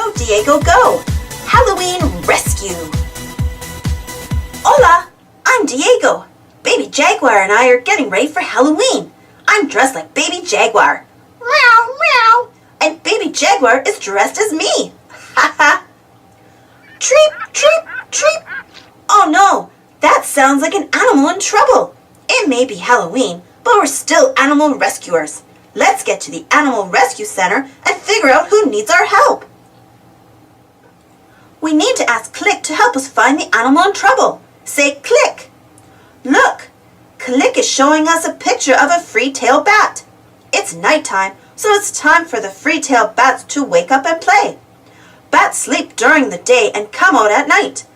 Go, Diego, go! Halloween rescue! Hola! I'm Diego. Baby Jaguar and I are getting ready for Halloween. I'm dressed like Baby Jaguar. Meow, meow. And Baby Jaguar is dressed as me. Ha ha. Treep, treep, treep. Oh no, that sounds like an animal in trouble. It may be Halloween, but we're still animal rescuers. Let's get to the Animal Rescue Center and figure out who needs our help. We need to ask Click to help us find the animal in trouble. Say Click. Look, Click is showing us a picture of a free-tailed bat. It's nighttime, so it's time for the free-tailed bats to wake up and play. Bats sleep during the day and come out at night.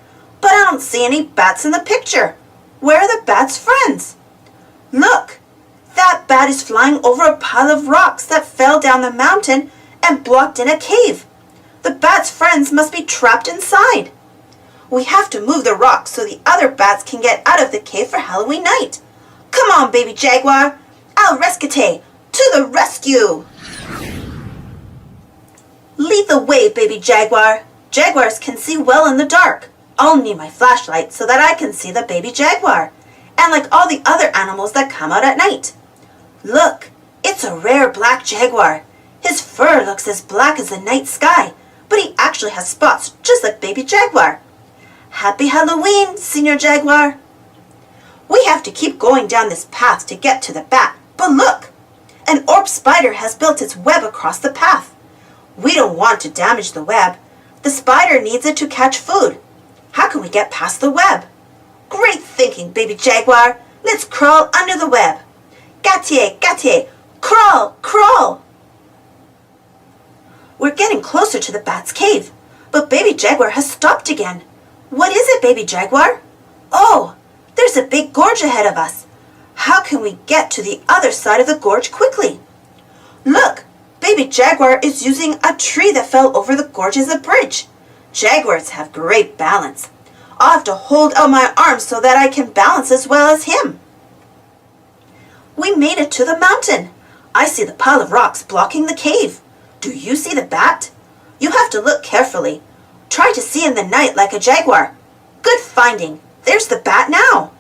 But I don't see any bats in the picture. Where are the bats' friends? Look, that bat is flying over a pile of rocks that fell down the mountain and blocked in a cave. The bat's friends must be trapped inside. We have to move the rocks so the other bats can get out of the cave for Halloween night. Come on, Baby Jaguar. Al rescate, to the rescue. Lead the way, Baby Jaguar. Jaguars can see well in the dark. I'll need my flashlight so that I can see the Baby Jaguar, and like all the other animals that come out at night. Look, it's a rare black jaguar. His fur looks as black as the night sky, but he actually has spots just like Baby Jaguar. Happy Halloween, Senior Jaguar. We have to keep going down this path to get to the bat, but look, an orb spider has built its web across the path. We don't want to damage the web. The spider needs it to catch food. How can we get past the web? Great thinking, Baby Jaguar. Let's crawl under the web. Gatier, gatier, crawl, crawl. We're getting closer to the bat's cave, but Baby Jaguar has stopped again. What is it, Baby Jaguar? Oh, there's a big gorge ahead of us. How can we get to the other side of the gorge quickly? Look, Baby Jaguar is using a tree that fell over the gorge as a bridge. Jaguars have great balance. I'll have to hold out my arms so that I can balance as well as him. We made it to the mountain. I see the pile of rocks blocking the cave. Do you see the bat? You have to look carefully. Try to see in the night like a jaguar. Good finding. There's the bat now.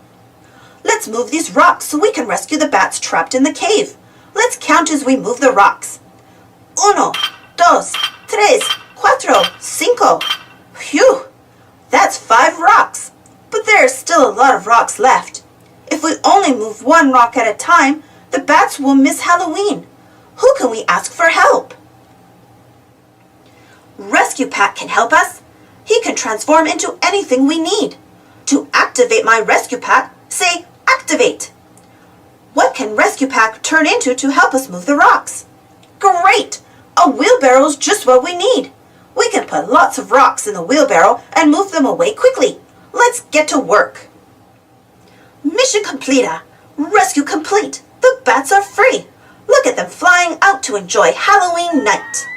Let's move these rocks so we can rescue the bats trapped in the cave. Let's count as we move the rocks. 1, 2, 3, 4, 5. Phew! That's 5 rocks. But there are still a lot of rocks left. If we only move one rock at a time, the bats will miss Halloween. Who can we ask for help? Rescue Pack can help us. He can transform into anything we need. To activate my Rescue Pack, say activate. What can Rescue Pack turn into to help us move the rocks? Great! A wheelbarrow is just what we need. We can put lots of rocks in the wheelbarrow and move them away quickly. Let's get to work. Mission completa. Rescue complete. The bats are free. Look at them flying out to enjoy Halloween night.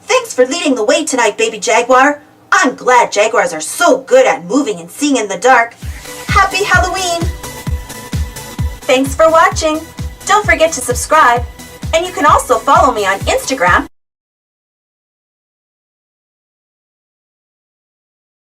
Thanks for leading the way tonight, Baby Jaguar. I'm glad jaguars are so good at moving and seeing in the dark. Happy Halloween! Thanks for watching. Don't forget to subscribe. And you can also follow me on Instagram